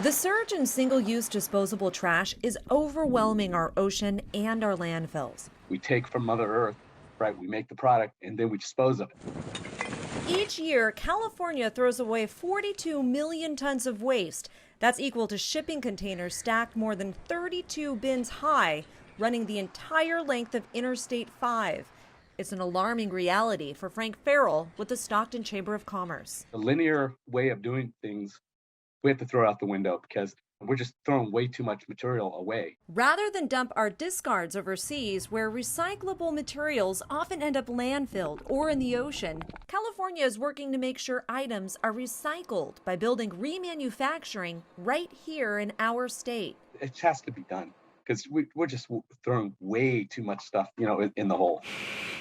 The surge in single-use disposable trash is overwhelming our ocean and our landfills. We take from Mother Earth, right? We make the product and then we dispose of it. Each year, California throws away 42 million tons of waste. That's equal to shipping containers stacked more than 32 bins high, running the entire length of Interstate 5. It's an alarming reality for Frank Farrell with the Stockton Chamber of Commerce. The linear way of doing things, we have to throw out the window because we're just throwing way too much material away. Rather than dump our discards overseas, where recyclable materials often end up landfilled or in the ocean, California is working to make sure items are recycled by building remanufacturing right here in our state. It has to be done because we're just throwing way too much stuff, in the hole.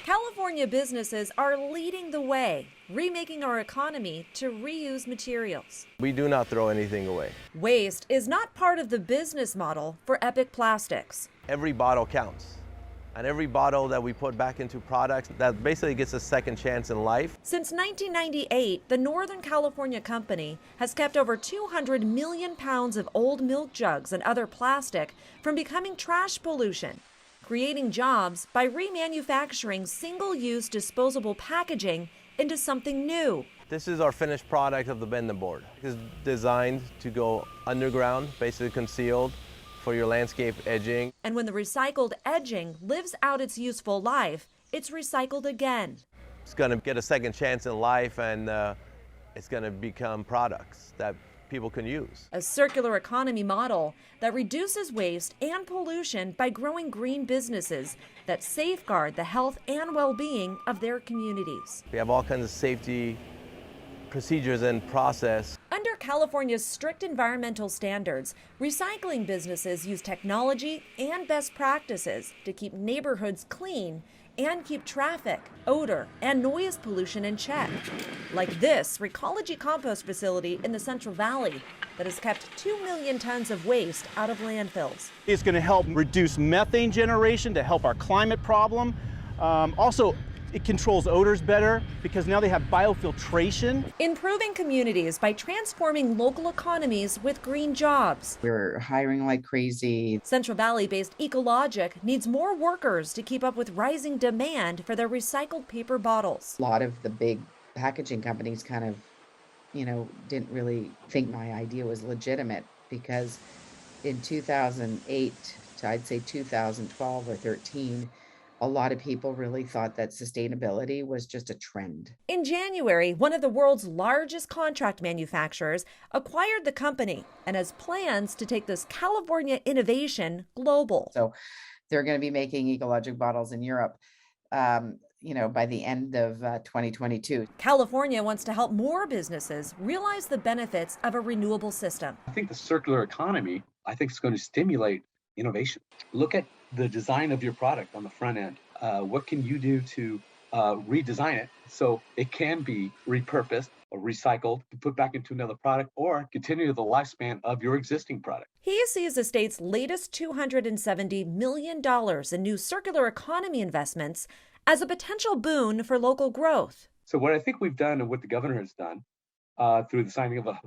California businesses are leading the way, remaking our economy to reuse materials. We do not throw anything away. Waste is not part of the business model for Epic Plastics. Every bottle counts. And every bottle that we put back into products, that basically gets a second chance in life. Since 1998, the Northern California company has kept over 200 million pounds of old milk jugs and other plastic from becoming trash pollution, creating jobs by remanufacturing single-use disposable packaging into something new. This is our finished product of the bend board. It's designed to go underground, basically concealed for your landscape edging. And when the recycled edging lives out its useful life, it's recycled again. It's going to get a second chance in life, and it's going to become products that people can use. A circular economy model that reduces waste and pollution by growing green businesses that safeguard the health and well-being of their communities. We have all kinds of safety procedures and process. Under California's strict environmental standards, recycling businesses use technology and best practices to keep neighborhoods clean and keep traffic, odor, and noise pollution in check. Like this Recology compost facility in the Central Valley that has kept 2 million tons of waste out of landfills. It's going to help reduce methane generation to help our climate problem. Also, it controls odors better because now they have biofiltration. Improving communities by transforming local economies with green jobs. We're hiring like crazy. Central Valley-based Ecologic needs more workers to keep up with rising demand for their recycled paper bottles. A lot of the big packaging companies kind of, didn't really think my idea was legitimate because in 2008 to I'd say 2012 or 13, a lot of people really thought that sustainability was just a trend. In January, one of the world's largest contract manufacturers acquired the company and has plans to take this California innovation global. So they're going to be making Ecologic bottles in Europe, by the end of 2022. California wants to help more businesses realize the benefits of a renewable system. I think the circular economy, is going to stimulate innovation. Look at the design of your product on the front end. What can you do to redesign it so it can be repurposed or recycled to put back into another product or continue the lifespan of your existing product? He sees the state's latest $270 million in new circular economy investments as a potential boon for local growth. So what I think we've done and what the governor has done through the signing of a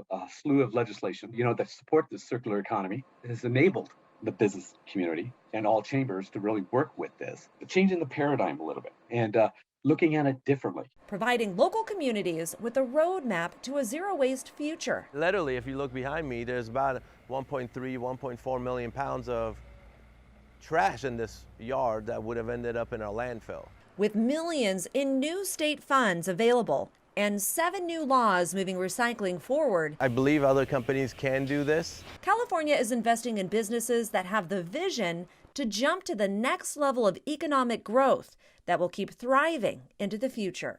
slew of legislation, that support the circular economy, has enabled the business community and all chambers to really work with this, changing the paradigm a little bit and looking at it differently. Providing local communities with a roadmap to a zero-waste future. Literally, if you look behind me, there's about 1.3, 1.4 million pounds of trash in this yard that would have ended up in our landfill. With millions in new state funds available and 7 new laws moving recycling forward, I believe other companies can do this. California is investing in businesses that have the vision to jump to the next level of economic growth that will keep thriving into the future.